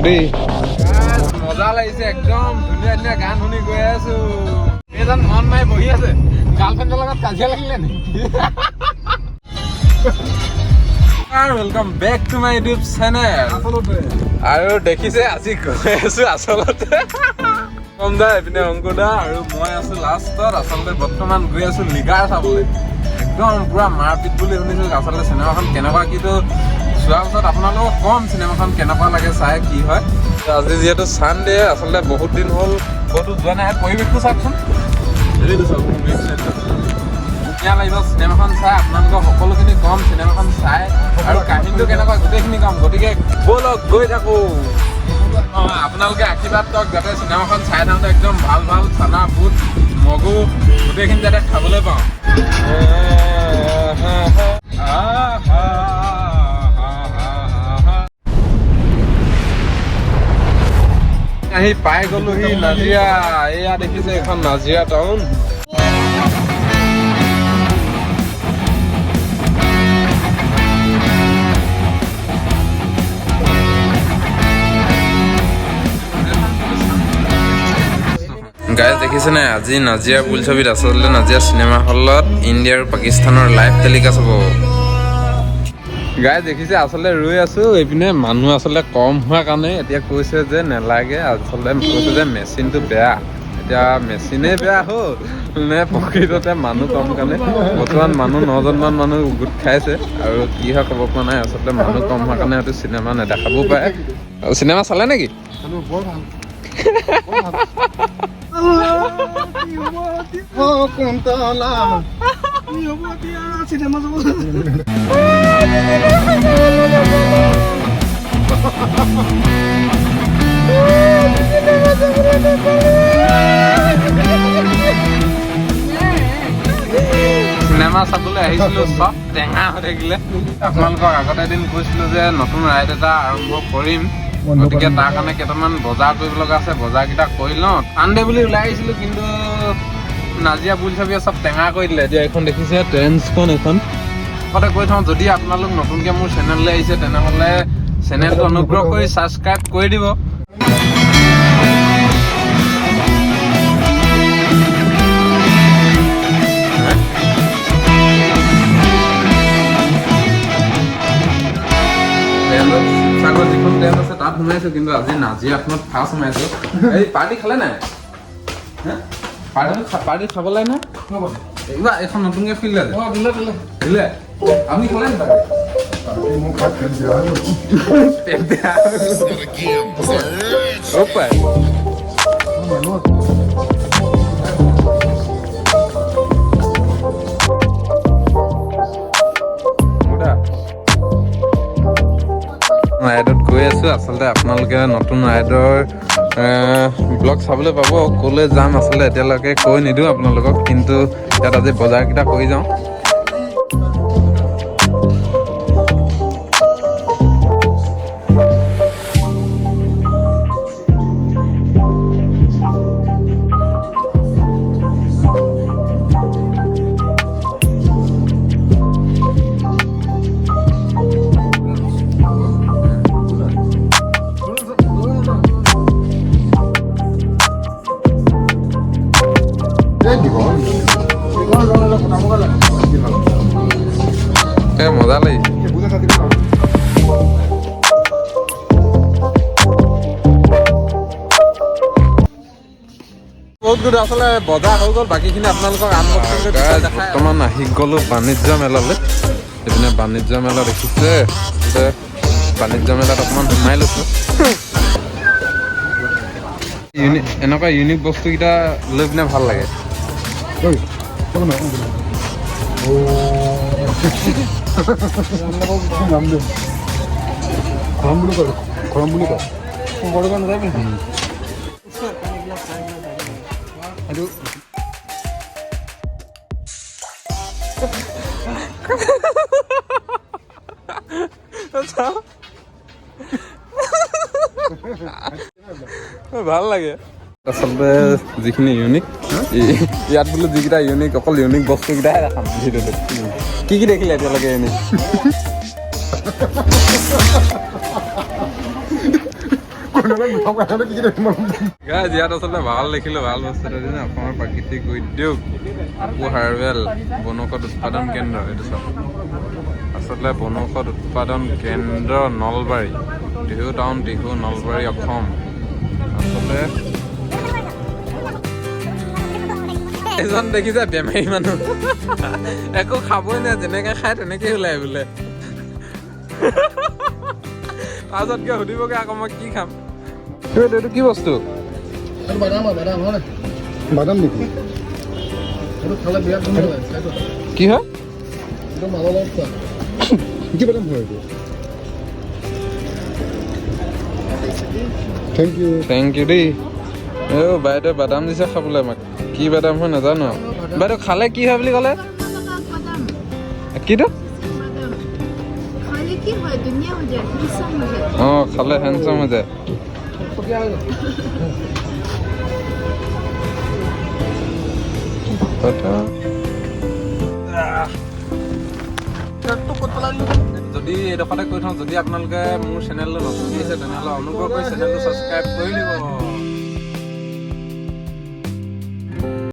দেই মজা লাগিছে একদম ধুনীয়া ধুনীয়া গান শুনি গৈ আছো এজন মন মাৰি বহি আছে গাৰ্লফ্ৰেণ্ডৰ লগত কাজিয়া লাগিলে নি welcome back to my YouTube channel আৰু দেখিছে আজি গৈ আছো আচলতে কম দা এইপিনে অংকুৰ দা আৰু মই আছো লাষ্টত আচলতে বৰ্তমান গৈ আছো লিগাৰ চাবলৈ একদম পুৰা মাৰপিট বুলি শুনিছো আচলতে চিনেমাখন কেনেকুৱা কিন্তু চোৱাৰ পিছত আপোনালোকক কম চিনেমাখন কেনেকুৱা লাগে চাই কি হয় আজি যিহেতু চানডে আচলতে বহুত দিন হ'ল ক'তো যোৱা নাই পৰিৱেশটো চাওকচোন এইটো চাওক ধুনীয়া লাগিব চিনেমাখন চাই আপোনালোকক সকলোখিনি কম চিনেমাখন চাই আৰু কাহিনীটো কেনেকুৱা গোটেইখিনি কম গতিকে ব'লক গৈ থাকো আপোনালোকে আশীৰ্বাদ কৰক যাতে চিনেমাখন চাই থাকোঁতে একদম ভাল ভাল চানা বুট মগু গোটেইখিনি যাতে খাবলৈ পাওঁ আহি পাই গ'লোহি নাজিৰা এয়া দেখিছে এখন নাজিৰা টাউন গাইজ দেখিছে নাই আজি নাজিৰা বোলছবিত আচলতে নাজিৰা চিনেমা হলত ইণ্ডিয়া আৰু পাকিস্তানৰ লাইভ টেলিকাষ্ট হ'ব গাইজ দেখিছে আচলতে ৰৈ আছো এইপিনে মানুহ আচলতে কম হোৱাৰ কাৰণে এতিয়া কৈছে যে নেলাগে আচলতে কৈছে যে মেচিনটো বেয়া এতিয়া মেচিনেই বেয়া হ'ল নে প্ৰকৃততে মানুহ কম কাৰণে বৰ্তমান মানুহ 9জনমান মানুহ গোট খাইছে আৰু কি হয় ক'ব পৰা নাই আচলতে মানুহ কম হোৱাৰ কাৰণে হয়তো চিনেমা নেদেখাবও পাৰে আৰু চিনেমা চালে নেকি চিনেমা চাবলৈ আহিছিলো চব টেঙা হৈ থাকিলে আপোনালোকক আগতে এদিন কৈছিলো যে নতুন ৰাইড এটা আৰম্ভ কৰিম গতিকে তাৰ কাৰণে কেইটামান বজাৰ কৰিব লগা আছে বজাৰকেইটা কৰি লওঁ চানডে বুলি ওলাই আহিছিলো কিন্তু নাজিৰা বোলছবিয়ে চব টেঙা কৰি দিলে এতিয়া এইখন দেখিছে ট্ৰেন্সখন এইখন আগতে কৈ থওঁ যদি আপোনালোক নতুনকৈ মোৰ চেনেললৈ আহিছে তেনেহ'লে চেনেলটো অনুগ্ৰহ কৰি ছাবস্ক্ৰাইব কৰি দিব শিৱসাগৰ যিখন ট্ৰেইন আছে তাত সোমাইছো কিন্তু আজি নাজিৰাখনত ফাৰ্ষ্ট সোমাইছো এই পাৰ্টি খালে নাই পাৰ্টি খাবলৈ নাই এইবাৰ এখন নতুনকৈ ফিল্ড দিলে আপুনি খালে নে ৰাইডত গৈ আছো আচলতে আপোনালোকে নতুন ৰাইডৰ ব্লগ চাবলৈ পাব ক'লৈ যাম আচলতে এতিয়ালৈকে কৈ নিদিওঁ আপোনালোকক কিন্তু ইয়াত আজি বজাৰকেইটা কৰি যাওঁ মজা লাগিছে বহুত গুড আচলতে বজাৰ হৈ গ'ল বাকীখিনি আপোনালোকক বৰ্তমান আহি গ'লো বাণিজ্য মেলালৈ এইপিনে বাণিজ্য মেলা দেখিছে বাণিজ্য মেলাত অকণমান সোমাই লৈছোঁ এনেকুৱা ইউনিক বস্তুকেইটা লৈ পিনে ভাল লাগে ভাল লাগে আচলতে যিখিনি ইউনিক ইয়াত বোলো যিকেইটা ইউনিক অকল ইউনিক বস্তুকেইটাহে দেখাম ভিডিঅ'টোত কি কি দেখিলে এতিয়ালৈকে ইউনিক গাইজ ইয়াত আচলতে ভাল দেখিলো ভাল বস্তু এটা দিনে অসমৰ প্ৰাকৃতিক উদ্যোগ হাৰ্বেল বনৌষধ উৎপাদন কেন্দ্ৰ এইটো চব আচলতে বনৌষধ উৎপাদন কেন্দ্ৰ নলবাৰী টিহু টাউন টিহু নলবাৰী অসম আচলতে এজন দেখিছে বেমাৰী মানুহ একো খাবই নাই যেনেকে খায় তেনেকে ওলাই বোলে তাৰপিছত কিয় সুধিবগে আকৌ মই কি খাম এইটো কি বস্তু বাদাম নেকি কি হয় কি বাদাম হয় এইটো থেংক ইউ দেই বাইদেউ বাদাম দিছে খাবলৈ আমাক কি বাদাম হয় নাজানো বাইদেউ খালে কি হয় বুলি ক'লে কিটো অঁ খালে হেণ্ডচাম হৈ যায় যদি এইডোখৰতে কৈ থওঁ যদি আপোনালোকে মোৰ চেনেলটো নতুন দিছে তেনেহ'লে অনুগ্ৰহ কৰি চেনেলটো ছাবস্ক্ৰাইব কৰি দিব